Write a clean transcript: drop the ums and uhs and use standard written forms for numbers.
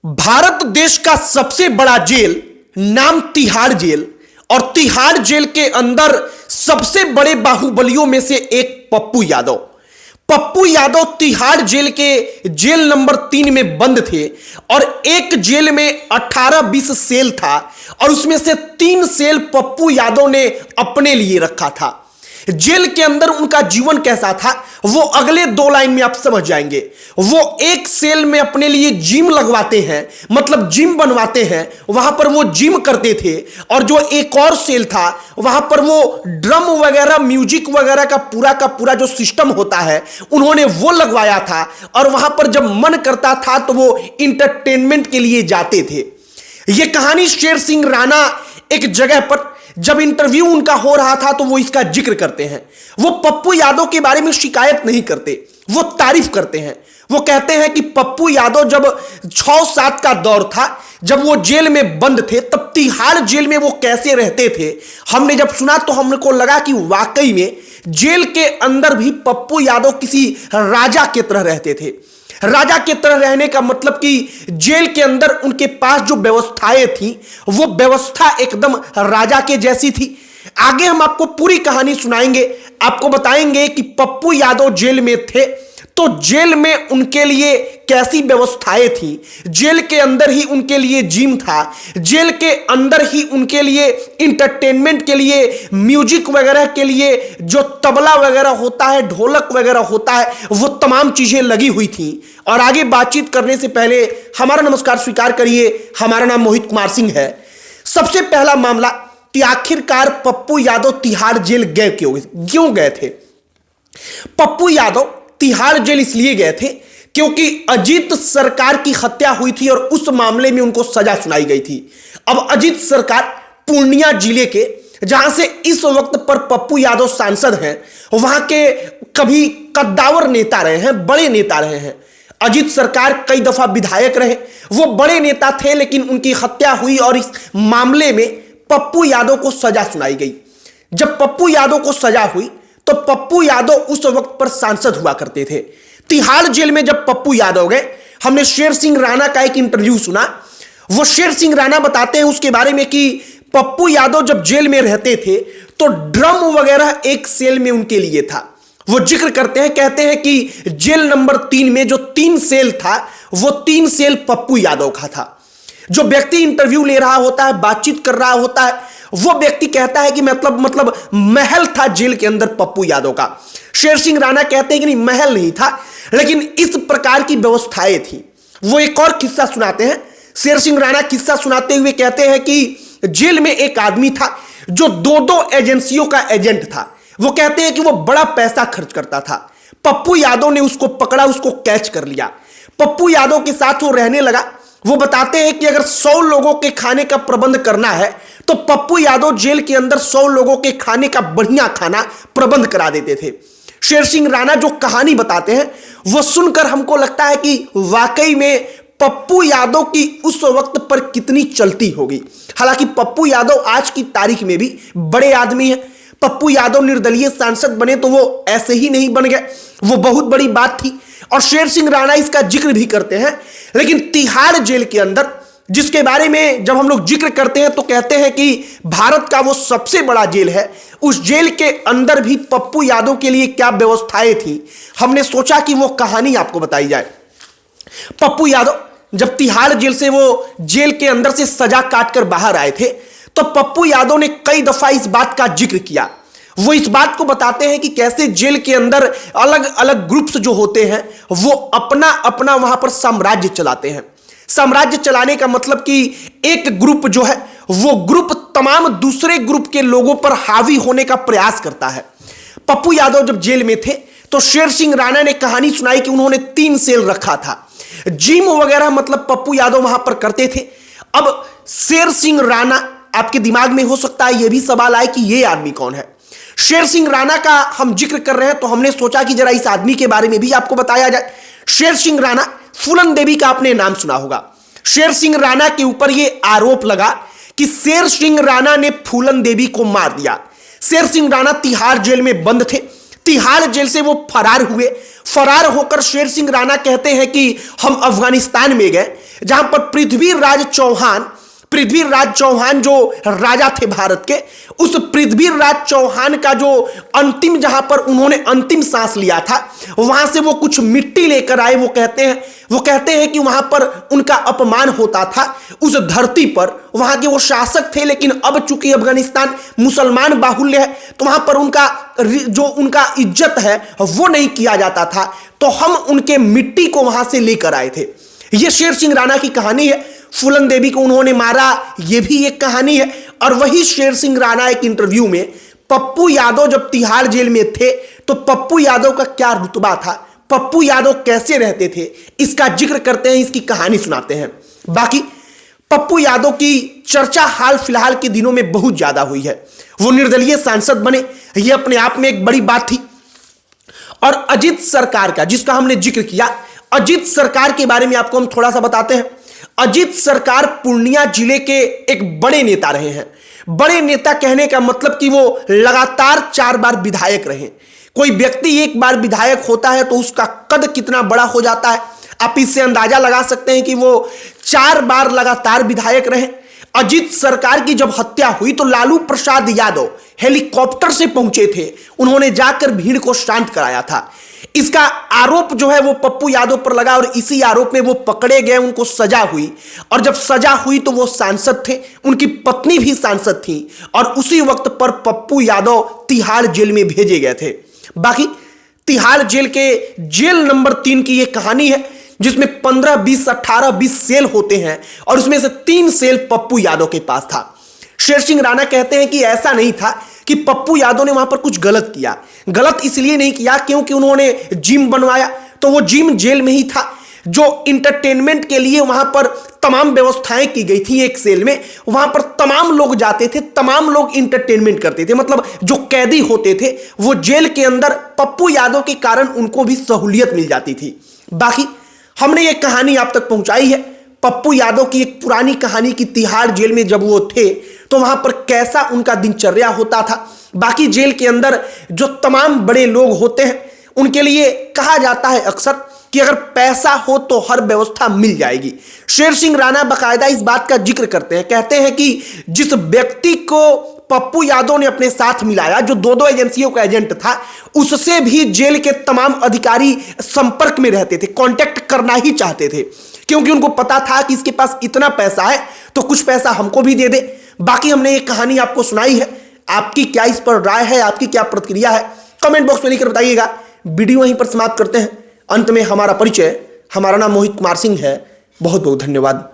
भारत देश का सबसे बड़ा जेल नाम तिहाड़ जेल और तिहाड़ जेल के अंदर सबसे बड़े बाहुबलियों में से एक पप्पू यादव। पप्पू यादव तिहाड़ जेल के जेल नंबर 3 में बंद थे और एक जेल में 18-20 सेल था और उसमें से 3 सेल पप्पू यादव ने अपने लिए रखा था। जेल के अंदर उनका जीवन कैसा था वो अगले 2 लाइन में आप समझ जाएंगे। वो एक सेल में अपने लिए जिम लगवाते हैं, मतलब जिम बनवाते हैं, वहां पर वो जिम करते थे और जो एक और सेल था वहां पर वो ड्रम वगैरह म्यूजिक वगैरह का पूरा जो सिस्टम होता है उन्होंने वो लगवाया था और वहां पर जब मन करता था तो वो इंटरटेनमेंट के लिए जाते थे। ये कहानी शेर सिंह राणा एक जगह पर जब इंटरव्यू उनका हो रहा था तो वो इसका जिक्र करते हैं। वो पप्पू यादव के बारे में शिकायत नहीं करते, वो तारीफ करते हैं। वो कहते हैं कि पप्पू यादव जब 6-7 का दौर था, जब वो जेल में बंद थे, तब तिहाड़ जेल में वो कैसे रहते थे। हमने जब सुना तो हमको लगा कि वाकई में जेल के अंदर भी पप्पू यादव किसी राजा की तरह रहते थे। राजा की तरह रहने का मतलब कि जेल के अंदर उनके पास जो व्यवस्थाएं थी वो व्यवस्था एकदम राजा के जैसी थी। आगे हम आपको पूरी कहानी सुनाएंगे, आपको बताएंगे कि पप्पू यादव जेल में थे तो जेल में उनके लिए कैसी व्यवस्थाएं थी। जेल के अंदर ही उनके लिए जिम था, जेल के अंदर ही उनके लिए इंटरटेनमेंट के लिए, म्यूजिक वगैरह के लिए जो तबला वगैरह होता है, ढोलक वगैरह होता है, वो तमाम चीजें लगी हुई थी। और आगे बातचीत करने से पहले हमारा नमस्कार स्वीकार करिए। हमारा नाम मोहित कुमार सिंह है। सबसे पहला मामला कि आखिरकार पप्पू यादव तिहाड़ जेल क्यों गए थे। पप्पू यादव तिहाड़ जेल इसलिए गए थे क्योंकि अजीत सरकार की हत्या हुई थी और उस मामले में उनको सजा सुनाई गई थी। अब अजीत सरकार पूर्णिया जिले के, जहां से इस वक्त पर पप्पू यादव सांसद हैं, वहां के कभी कद्दावर नेता रहे हैं, बड़े नेता रहे हैं। अजीत सरकार कई दफा विधायक रहे, वो बड़े नेता थे, लेकिन उनकी हत्या हुई और इस मामले में पप्पू यादव को सजा सुनाई गई। जब पप्पू यादव को सजा हुई तो पप्पू यादव उस वक्त पर सांसद हुआ करते थे। तिहाड़ जेल में जब पप्पू यादव गए, हमने शेर सिंह राणा का एक इंटरव्यू सुना। वो शेर सिंह राणा बताते हैं उसके बारे में कि पप्पू यादव जब जेल में रहते थे तो ड्रम वगैरह एक सेल में उनके लिए था। वो जिक्र करते हैं, कहते हैं कि जेल नंबर 3 में जो 3 सेल था वो 3 सेल पप्पू यादव का था। जो व्यक्ति इंटरव्यू ले रहा होता है, बातचीत कर रहा होता है, वो व्यक्ति कहता है कि मतलब महल था जेल के अंदर पप्पू यादव का। शेर सिंह राणा कहते हैं कि नहीं, महल नहीं था, लेकिन इस प्रकार की व्यवस्थाएं थी। वो एक और किस्सा सुनाते हैं। शेर सिंह राणा किस्सा सुनाते हुए कहते हैं कि जेल में एक आदमी था जो 2-2 एजेंसियों का एजेंट था। वो कहते हैं कि वो बड़ा पैसा खर्च करता था। पप्पू यादव ने उसको पकड़ा, उसको कैच कर लिया। पप्पू यादव के साथ वो रहने लगा। वो बताते हैं कि अगर 100 लोगों के खाने का प्रबंध करना है तो पप्पू यादव जेल के अंदर 100 लोगों के खाने का बढ़िया खाना प्रबंध करा देते थे। शेर सिंह राणा जो कहानी बताते हैं वो सुनकर हमको लगता है कि वाकई में पप्पू यादव की उस वक्त पर कितनी चलती होगी। हालांकि पप्पू यादव आज की तारीख में भी बड़े आदमी हैं। पप्पू यादव निर्दलीय सांसद बने तो वो ऐसे ही नहीं बन गए, वो बहुत बड़ी बात थी और शेर सिंह राणा इसका जिक्र भी करते हैं। लेकिन तिहाड़ जेल के अंदर, जिसके बारे में जब हम लोग जिक्र करते हैं तो कहते हैं कि भारत का वो सबसे बड़ा जेल है, उस जेल के अंदर भी पप्पू यादव के लिए क्या व्यवस्थाएं थी, हमने सोचा कि वो कहानी आपको बताई जाए। पप्पू यादव जब तिहाड़ जेल से वो जेल के अंदर से सजा काटकर बाहर आए थे तो पप्पू यादव ने कई दफा इस बात का जिक्र किया। वो इस बात को बताते हैं कि कैसे जेल के अंदर अलग अलग ग्रुप्स जो होते हैं वो अपना अपना वहां पर साम्राज्य चलाते हैं। साम्राज्य चलाने का मतलब कि एक ग्रुप जो है वो ग्रुप तमाम दूसरे ग्रुप के लोगों पर हावी होने का प्रयास करता है। पप्पू यादव जब जेल में थे तो शेर सिंह राणा ने कहानी सुनाई कि उन्होंने 3 सेल रखा था। जिम वगैरह मतलब पप्पू यादव वहां पर करते थे। अब शेर सिंह राणा, आपके दिमाग में हो सकता है यह भी सवाल आए कि यह आदमी कौन है। शेर सिंह राणा का हम जिक्र कर रहे हैं तो हमने सोचा कि जरा इस आदमी के बारे में भी आपको बताया जाए। शेर सिंह राणा, फूलन देवी का आपने नाम सुना होगा। शेर सिंह राणा के ऊपर यह आरोप लगा कि शेर सिंह राणा ने फूलन देवी को मार दिया। शेर सिंह राणा तिहाड़ जेल में बंद थे। तिहाड़ जेल से वो फरार हुए। फरार होकर शेर सिंह राणा कहते हैं कि हम अफगानिस्तान में गए, जहां पर पृथ्वीराज चौहान जो राजा थे भारत के, उस पृथ्वीराज चौहान का जो जहां पर उन्होंने अंतिम सांस लिया था, वहां से वो कुछ मिट्टी लेकर आए। वो कहते हैं कि वहां पर उनका अपमान होता था उस धरती पर। वहां के वो शासक थे, लेकिन अब चूंकि अफगानिस्तान मुसलमान बाहुल्य है तो वहां पर उनका इज्जत है वो नहीं किया जाता था, तो हम उनके मिट्टी को वहां से लेकर आए थे। यह शेर सिंह राणा की कहानी है। फूलन देवी को उन्होंने मारा, यह भी एक कहानी है। और वही शेर सिंह राणा एक इंटरव्यू में पप्पू यादव जब तिहाड़ जेल में थे तो पप्पू यादव का क्या रुतबा था, पप्पू यादव कैसे रहते थे, इसका जिक्र करते हैं, इसकी कहानी सुनाते हैं। बाकी पप्पू यादव की चर्चा हाल फिलहाल के दिनों में बहुत ज्यादा हुई है। वो निर्दलीय सांसद बने, यह अपने आप में एक बड़ी बात थी। और अजीत सरकार का, जिसका हमने जिक्र किया, अजीत सरकार के बारे में आपको हम थोड़ा सा बताते हैं। अजीत सरकार पूर्णिया जिले के एक बड़े नेता रहे हैं। बड़े नेता कहने का मतलब कि वो लगातार 4 बार विधायक रहे। कोई व्यक्ति एक बार विधायक होता है तो उसका कद कितना बड़ा हो जाता है, आप इससे अंदाजा लगा सकते हैं कि वो 4 बार लगातार विधायक रहे। अजीत सरकार की जब हत्या हुई तो लालू प्रसाद यादव हेलीकॉप्टर से पहुंचे थे, उन्होंने जाकर भीड़ को शांत कराया था। इसका आरोप जो है वो पप्पू यादव पर लगा और इसी आरोप में वो पकड़े गए, उनको सजा हुई। और जब सजा हुई तो वो सांसद थे, उनकी पत्नी भी सांसद थी, और उसी वक्त पर पप्पू यादव तिहाड़ जेल में भेजे गए थे। बाकी तिहाड़ जेल के जेल नंबर 3 की ये कहानी है, जिसमें 15, 20, 18, 20 सेल होते हैं और उसमें से 3 सेल पप्पू यादव के पास था। शेर सिंह राणा कहते हैं कि ऐसा नहीं था कि पप्पू यादव ने वहां पर कुछ गलत किया। गलत इसलिए नहीं किया क्योंकि उन्होंने जिम बनवाया, तो वो जिम जेल में ही था। जो इंटरटेनमेंट के लिए वहां पर तमाम व्यवस्थाएं की गई थी एक सेल में, वहां पर तमाम लोग जाते थे, तमाम लोग इंटरटेनमेंट करते थे। मतलब जो कैदी होते थे वो जेल के अंदर पप्पू यादव के कारण उनको भी सहूलियत मिल जाती थी। बाकी हमने ये कहानी आप तक पहुंचाई है पप्पू यादव की एक पुरानी कहानी की। तिहाड़ जेल में जब वो थे तो वहां पर कैसा उनका दिनचर्या होता था। बाकी जेल के अंदर जो तमाम बड़े लोग होते हैं उनके लिए कहा जाता है अक्सर कि अगर पैसा हो तो हर व्यवस्था मिल जाएगी। शेर सिंह राणा बाकायदा इस बात का जिक्र करते हैं, कहते हैं कि जिस व्यक्ति को पप्पू यादव ने अपने साथ मिलाया, जो 2 एजेंसियों का एजेंट था, उससे भी जेल के तमाम अधिकारी संपर्क में रहते थे, कांटेक्ट करना ही चाहते थे, क्योंकि उनको पता था कि इसके पास इतना पैसा है तो कुछ पैसा हमको भी दे दे। बाकी हमने ये कहानी आपको सुनाई है, आपकी क्या इस पर राय है, आपकी क्या प्रतिक्रिया है, कमेंट बॉक्स में लिखकर बताइएगा। वीडियो यहीं पर समाप्त करते हैं। अंत में हमारा परिचय, हमारा नाम मोहित कुमार सिंह है। बहुत बहुत धन्यवाद।